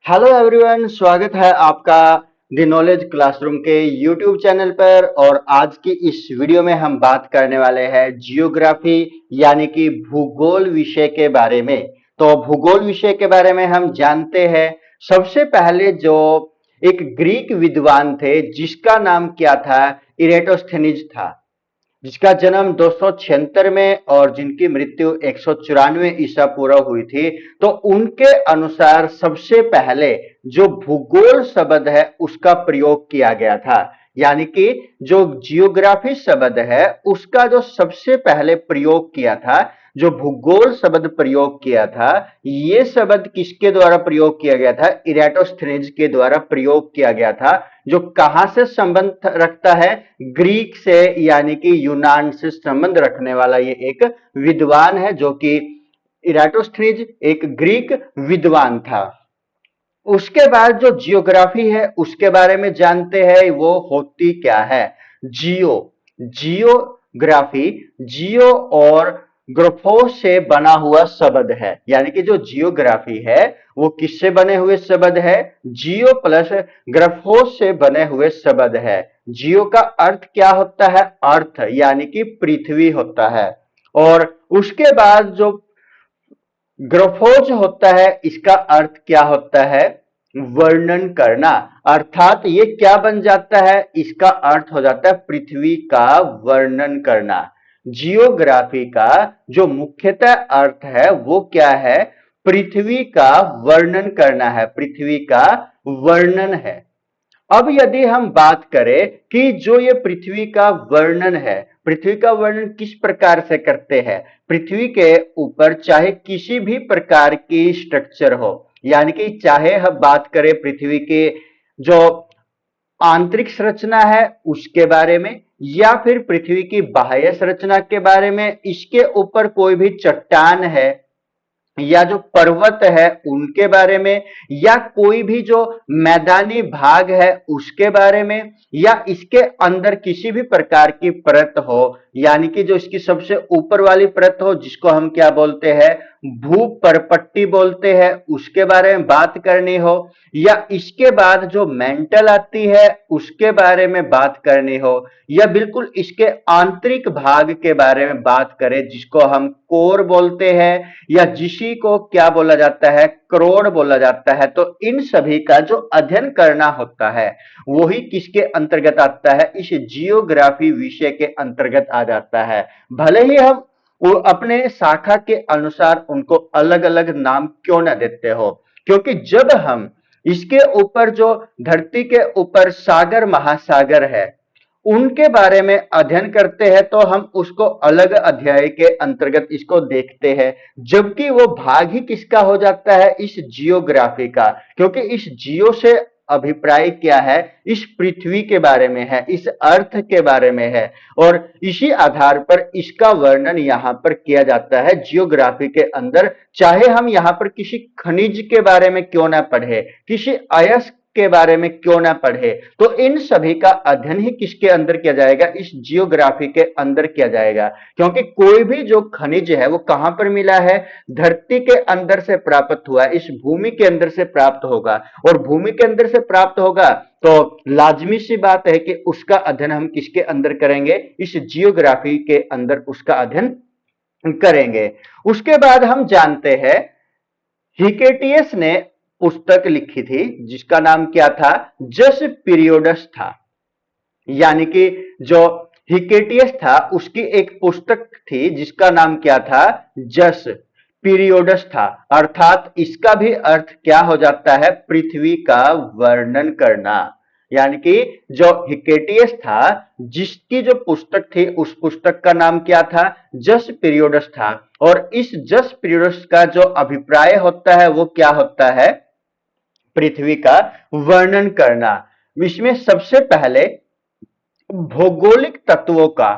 Hello everyone, स्वागत है आपका द नॉलेज क्लासरूम के यूट्यूब चैनल पर। और आज की इस वीडियो में हम बात करने वाले हैं जियोग्राफी यानी कि भूगोल विषय के बारे में। तो भूगोल विषय के बारे में हम जानते हैं। सबसे पहले जो एक ग्रीक विद्वान थे जिसका नाम क्या था, इरेटोस्थेनीज था, जिसका जन्म 276 में और जिनकी मृत्यु 194 ईसा पूर्व हुई थी। तो उनके अनुसार सबसे पहले जो भूगोल शब्द है उसका प्रयोग किया गया था, यानी कि जो जियोग्राफी शब्द है उसका जो सबसे पहले प्रयोग किया था, जो भूगोल शब्द प्रयोग किया था, ये शब्द किसके द्वारा प्रयोग किया गया था? इराटोस्थेनीज के द्वारा प्रयोग किया गया था, जो कहां से संबंध रखता है? ग्रीक से, यानी कि यूनान से संबंध रखने वाला ये एक विद्वान है, जो कि इराटोस्थेनीज एक ग्रीक विद्वान था। उसके बाद जो जियोग्राफी है उसके बारे में जानते हैं, वो होती क्या है? जियो जियोग्राफी जियो और ग्राफोस से बना हुआ शब्द है, यानी कि जो जियोग्राफी है वो किससे बने हुए शब्द है? जियो प्लस ग्राफोस से बने हुए शब्द है। जियो का अर्थ क्या होता है? अर्थ यानी कि पृथ्वी होता है। और उसके बाद जो ग्रफोज होता है, इसका अर्थ क्या होता है? वर्णन करना। अर्थात ये क्या बन जाता है? इसका अर्थ हो जाता है पृथ्वी का वर्णन करना। जियोग्राफी का जो मुख्यतः अर्थ है वो क्या है? पृथ्वी का वर्णन करना है, पृथ्वी का वर्णन है। अब यदि हम बात करें कि जो ये पृथ्वी का वर्णन है, पृथ्वी का वर्णन किस प्रकार से करते हैं? पृथ्वी के ऊपर चाहे किसी भी प्रकार की स्ट्रक्चर हो, यानी कि चाहे हम बात करें पृथ्वी के जो आंतरिक संरचना है उसके बारे में, या फिर पृथ्वी की बाह्य संरचना के बारे में, इसके ऊपर कोई भी चट्टान है या जो पर्वत है उनके बारे में, या कोई भी जो मैदानी भाग है उसके बारे में, या इसके अंदर किसी भी प्रकार की परत हो, यानी कि जो इसकी सबसे ऊपर वाली परत हो जिसको हम क्या बोलते हैं? भूपरपट्टी बोलते हैं, उसके बारे में बात करनी हो, या इसके बाद जो मेंटल आती है उसके बारे में बात करनी हो, या बिल्कुल इसके आंतरिक भाग के बारे में बात करें जिसको हम कोर बोलते हैं, या जिसी को क्या बोला जाता है? करोड़ बोला जाता है। तो इन सभी का जो अध्ययन करना होता है वही किसके अंतर्गत आता है? इस जियोग्राफी विषय के अंतर्गत आ जाता है। भले ही हम वो अपने शाखा के अनुसार उनको अलग अलग नाम क्यों ना देते हो, क्योंकि जब हम इसके ऊपर जो धरती के ऊपर सागर महासागर है उनके बारे में अध्ययन करते हैं तो हम उसको अलग अध्याय के अंतर्गत इसको देखते हैं, जबकि वो भाग ही किसका हो जाता है? इस जियोग्राफी का। क्योंकि इस जियो से अभिप्राय क्या है? इस पृथ्वी के बारे में है, इस अर्थ के बारे में है, और इसी आधार पर इसका वर्णन यहाँ पर किया जाता है जियोग्राफी के अंदर। चाहे हम यहाँ पर किसी खनिज के बारे में क्यों ना पढ़े, किसी अयस्क के बारे में क्यों ना पढ़े, तो इन सभी का अध्ययन ही किसके अंदर किया जाएगा? इस जियोग्राफी के अंदर किया जाएगा। क्योंकि कोई भी जो खनिज है वो कहां पर मिला है? धरती के अंदर से प्राप्त हुआ है, इस भूमि के अंदर से प्राप्त होगा, और भूमि के अंदर से प्राप्त होगा तो लाजमी सी बात है कि उसका अध्ययन हम किसके अंदर करेंगे? इस जियोग्राफी के अंदर उसका अध्ययन करेंगे। उसके बाद हम जानते हैं हिकेटियस ने पुस्तक लिखी थी जिसका नाम क्या था? जस पीरियोडस था। यानी कि जो हिकेटियस था उसकी एक पुस्तक थी जिसका नाम क्या था? जस पीरियोडस था। अर्थात इसका भी अर्थ क्या हो जाता है? पृथ्वी का वर्णन करना। यानी कि जो हिकेटियस था जिसकी जो पुस्तक थी उस पुस्तक का नाम क्या था? जस पीरियोडस था। और इस जस पीरियोडस का जो अभिप्राय होता है वो क्या होता है? पृथ्वी का वर्णन करना। इसमें सबसे पहले भौगोलिक तत्वों का,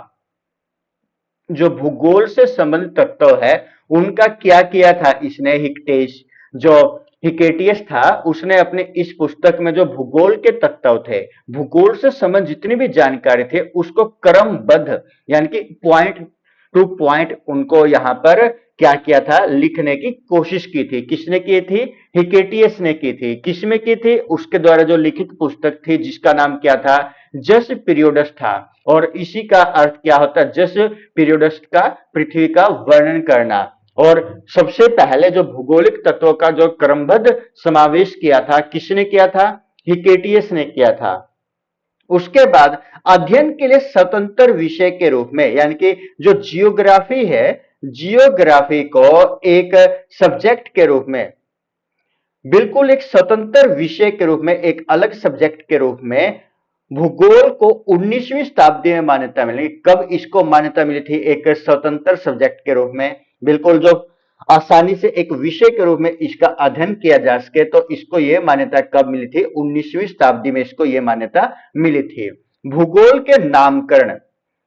जो भूगोल से संबंधित तत्व है उनका क्या किया था इसने? हिक्टेश जो हिकेटियस था उसने अपने इस पुस्तक में जो भूगोल के तत्व थे, भूगोल से संबंधित जितनी भी जानकारी थे उसको क्रमबद्ध, यानी कि पॉइंट टू पॉइंट उनको यहां पर क्या किया था, लिखने की कोशिश की थी। किसने की थी? हिकेटियस ने की थी। किसमें की थी? उसके द्वारा जो लिखित पुस्तक थी जिसका नाम क्या था? जस पीरियोडस था। और इसी का अर्थ क्या होता है? जस पीरियोडस का पृथ्वी का वर्णन करना। और सबसे पहले जो भूगोलिक तत्वों का जो क्रमबद्ध समावेश किया था, किसने किया था? हिकेटियस ने किया था। उसके बाद अध्ययन के लिए स्वतंत्र विषय के रूप में, यानी कि जो जियोग्राफी है, जियोग्राफी को एक सब्जेक्ट के रूप में, बिल्कुल एक स्वतंत्र विषय के रूप में, एक अलग सब्जेक्ट के रूप में भूगोल को 19वीं शताब्दी में मान्यता मिली। कब इसको मान्यता मिली थी एक स्वतंत्र सब्जेक्ट के रूप में? बिल्कुल जो आसानी से एक विषय के रूप में इसका अध्ययन किया जा सके, तो इसको यह मान्यता कब मिली थी? 19वीं शताब्दी में इसको यह मान्यता मिली थी। भूगोल के नामकरण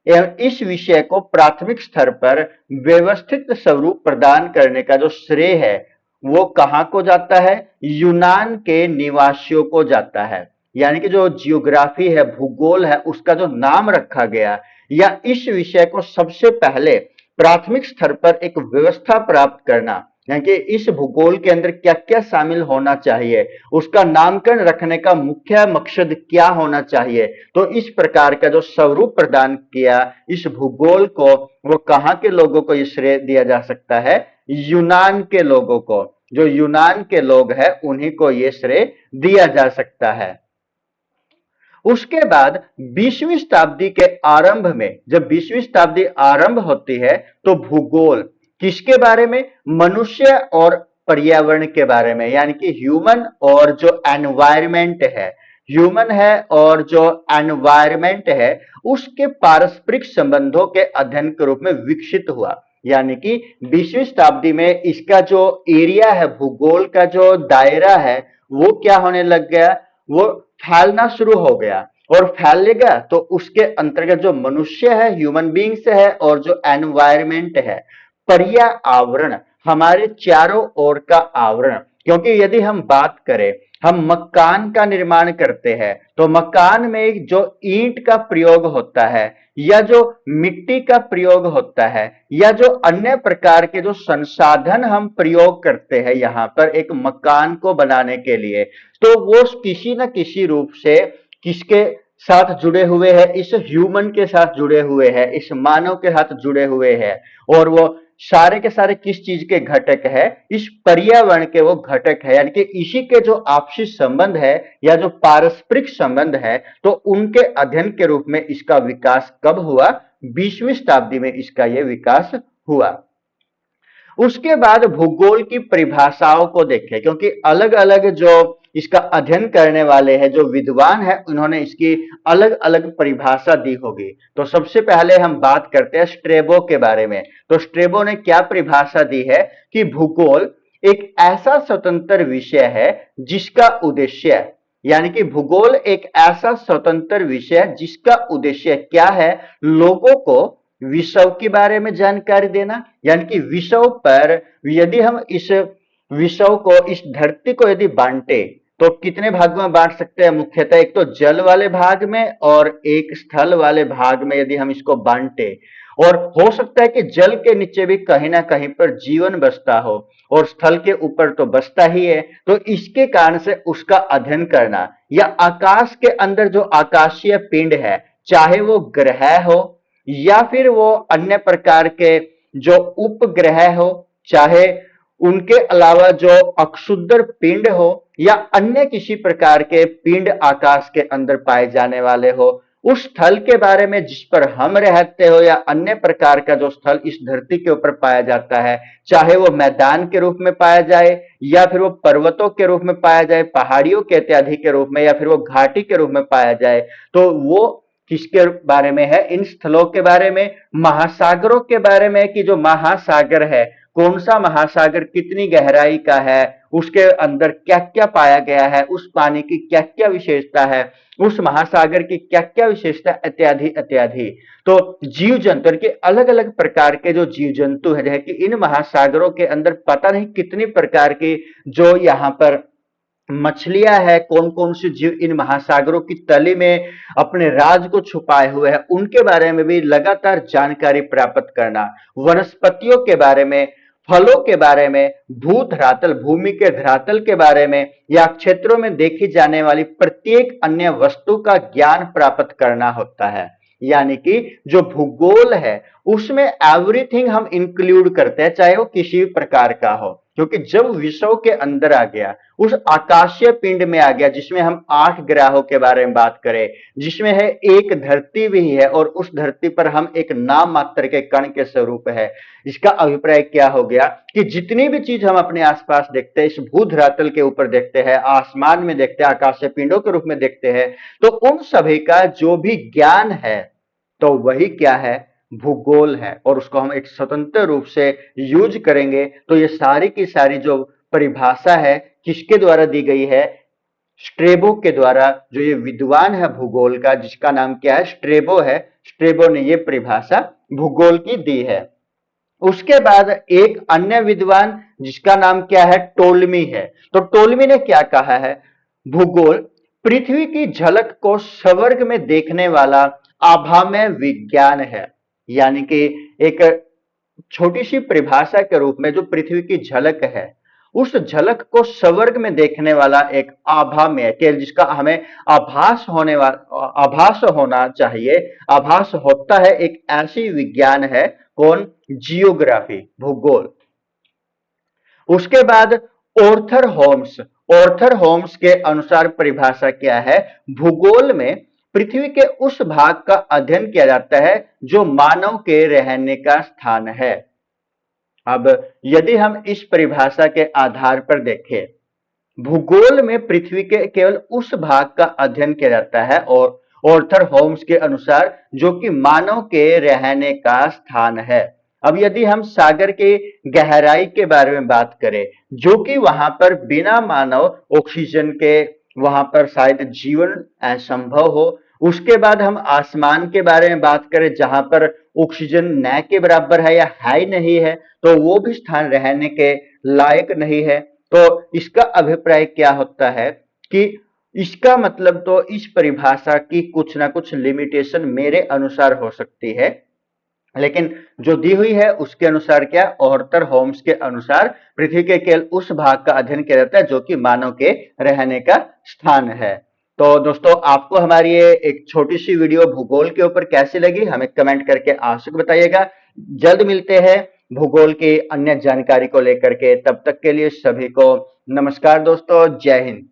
एवं इस विषय को प्राथमिक स्तर पर व्यवस्थित स्वरूप प्रदान करने का जो श्रेय है वो कहां को जाता है? यूनान के निवासियों को जाता है। यानी कि जो जियोग्राफी है, भूगोल है, उसका जो नाम रखा गया या इस विषय को सबसे पहले प्राथमिक स्तर पर एक व्यवस्था प्राप्त करना, यानी कि इस भूगोल के अंदर क्या क्या शामिल होना चाहिए, उसका नामकरण रखने का मुख्य मकसद क्या होना चाहिए, तो इस प्रकार का जो स्वरूप प्रदान किया इस भूगोल को, वो कहां के लोगों को ये श्रेय दिया जा सकता है? यूनान के लोगों को। जो यूनान के लोग हैं उन्हीं को ये श्रेय दिया जा सकता है। उसके बाद 20वीं शताब्दी के आरंभ में, जब 20वीं शताब्दी आरंभ होती है तो भूगोल किसके बारे में? मनुष्य और पर्यावरण के बारे में, यानी कि ह्यूमन और जो एनवायरमेंट है, ह्यूमन है और जो एनवायरमेंट है, उसके पारस्परिक संबंधों के अध्ययन के रूप में विकसित हुआ। यानी कि 20वीं शताब्दी में इसका जो एरिया है, भूगोल का जो दायरा है, वो क्या होने लग गया? वो फैलना शुरू हो गया। और फैलेगा तो उसके अंतर्गत जो मनुष्य है, ह्यूमन बींग्स है, और जो एनवायरमेंट है, पर्यावरण, हमारे चारों ओर का आवरण। क्योंकि यदि हम बात करें, हम मकान का निर्माण करते हैं तो मकान में जो ईंट का प्रयोग होता है या जो मिट्टी का प्रयोग होता है या जो अन्य प्रकार के जो संसाधन हम प्रयोग करते हैं यहां पर एक मकान को बनाने के लिए, तो वो किसी न किसी रूप से किसके साथ जुड़े हुए हैं? इस ह्यूमन के साथ जुड़े हुए हैं, इस मानव के साथ जुड़े हुए हैं। और वो सारे के सारे किस चीज के घटक है? इस पर्यावरण के वो घटक है। यानी कि इसी के जो आपसी संबंध है या जो पारस्परिक संबंध है, तो उनके अध्ययन के रूप में इसका विकास कब हुआ? 20वीं शताब्दी में इसका यह विकास हुआ। उसके बाद भूगोल की परिभाषाओं को देखें, क्योंकि अलग अलग जो इसका अध्ययन करने वाले हैं, जो विद्वान है, उन्होंने इसकी अलग अलग परिभाषा दी होगी। तो सबसे पहले हम बात करते हैं स्ट्रेबो के बारे में। तो स्ट्रेबो ने क्या परिभाषा दी है कि भूगोल एक ऐसा स्वतंत्र विषय है जिसका उद्देश्य, यानी कि भूगोल एक ऐसा स्वतंत्र विषय है जिसका उद्देश्य क्या है? लोगों को विषय के बारे में जानकारी देना। यानी कि विषय पर यदि हम इस विषय को, इस धरती को यदि बांटे तो कितने भागों में बांट सकते हैं? मुख्यतः एक तो जल वाले भाग में और एक स्थल वाले भाग में यदि हम इसको बांटे, और हो सकता है कि जल के नीचे भी कहीं ना कहीं पर जीवन बसता हो और स्थल के ऊपर तो बसता ही है, तो इसके कारण से उसका अध्ययन करना, या आकाश के अंदर जो आकाशीय पिंड है, चाहे वो ग्रह हो या फिर वो अन्य प्रकार के जो उपग्रह हो, चाहे उनके अलावा जो अक्षुद्र पिंड हो या अन्य किसी प्रकार के पिंड आकाश के अंदर पाए जाने वाले हो, उस स्थल के बारे में जिस पर हम रहते हो या अन्य प्रकार का जो स्थल इस धरती के ऊपर पाया जाता है, चाहे वो मैदान के रूप में पाया जाए या फिर वो पर्वतों के रूप में पाया जाए, पहाड़ियों के इत्यादि के रूप में, या फिर वो घाटी के रूप में पाया जाए, तो वो किसके बारे में है? इन स्थलों के बारे में, महासागरों के बारे में, कि जो महासागर है, कौन सा महासागर कितनी गहराई का है, उसके अंदर क्या क्या पाया गया है, उस पानी की क्या क्या विशेषता है, उस महासागर की क्या क्या विशेषता, इत्यादि इत्यादि। तो जीव जंतु के अलग अलग प्रकार के जो जीव जंतु है, कि इन महासागरों के अंदर पता नहीं कितनी प्रकार की जो यहाँ पर मछलियां है, कौन कौन सी जीव इन महासागरों की तली में अपने राज को छुपाए हुए हैं, उनके बारे में भी लगातार जानकारी प्राप्त करना। वनस्पतियों के बारे में, फलों के बारे में, भू धरातल भूमि के धरातल के बारे में या क्षेत्रों में देखी जाने वाली प्रत्येक अन्य वस्तु का ज्ञान प्राप्त करना होता है। यानी कि जो भूगोल है उसमें एवरीथिंग हम इंक्लूड करते हैं, चाहे वो किसी भी प्रकार का हो, क्योंकि जब विषयों के अंदर आ गया, उस आकाशीय पिंड में आ गया जिसमें हम 8 ग्रहों के बारे में बात करें, जिसमें है एक धरती भी है और उस धरती पर हम एक नाम मात्र के कण के स्वरूप है। इसका अभिप्राय क्या हो गया कि जितनी भी चीज हम अपने आसपास देखते हैं, इस भू धरातल के ऊपर देखते हैं, आसमान में देखते हैं, आकाशीय पिंडों के रूप में देखते हैं, तो उन सभी का जो भी ज्ञान है तो वही क्या है, भूगोल है। और उसको हम एक स्वतंत्र रूप से यूज करेंगे तो ये सारी की सारी जो परिभाषा है किसके द्वारा दी गई है, स्ट्रेबो के द्वारा। जो ये विद्वान है भूगोल का, जिसका नाम क्या है, स्ट्रेबो है, स्ट्रेबो ने ये परिभाषा भूगोल की दी है। उसके बाद एक अन्य विद्वान जिसका नाम क्या है, टोलमी है। तो टोलमी ने क्या कहा है, भूगोल पृथ्वी की झलक को स्वर्ग में देखने वाला आभामय विज्ञान है। यानी कि एक छोटी सी परिभाषा के रूप में जो पृथ्वी की झलक है, उस झलक को स्वर्ग में देखने वाला एक आभामय के, जिसका हमें आभास होना चाहिए, आभास होता है, एक ऐसी विज्ञान है, कौन, जियोग्राफी, भूगोल। उसके बाद ऑर्थर होम्स, ऑर्थर होम्स के अनुसार परिभाषा क्या है, भूगोल में पृथ्वी के उस भाग का अध्ययन किया जाता है जो मानव के रहने का स्थान है। अब यदि हम इस परिभाषा के आधार पर देखें, भूगोल में पृथ्वी के केवल उस भाग का अध्ययन किया जाता है और ऑर्थर होम्स के अनुसार जो कि मानव के रहने का स्थान है। अब यदि हम सागर के गहराई के बारे में बात करें, जो कि वहां पर बिना मानव ऑक्सीजन के वहां पर शायद जीवन असंभव हो। उसके बाद हम आसमान के बारे में बात करें जहां पर ऑक्सीजन न के बराबर है या है ही नहीं है, तो वो भी स्थान रहने के लायक नहीं है। तो इसका अभिप्राय क्या होता है कि इसका मतलब तो इस परिभाषा की कुछ ना कुछ लिमिटेशन मेरे अनुसार हो सकती है, लेकिन जो दी हुई है उसके अनुसार क्या, ऑर्थर होम्स के अनुसार पृथ्वी के केवल उस भाग का अध्ययन किया जाता है जो कि मानव के रहने का स्थान है। तो दोस्तों, आपको हमारी ये एक छोटी सी वीडियो भूगोल के ऊपर कैसी लगी, हमें कमेंट करके आवश्यक बताइएगा। जल्द मिलते हैं भूगोल की अन्य जानकारी को लेकर के, तब तक के लिए सभी को नमस्कार दोस्तों, जय हिंद।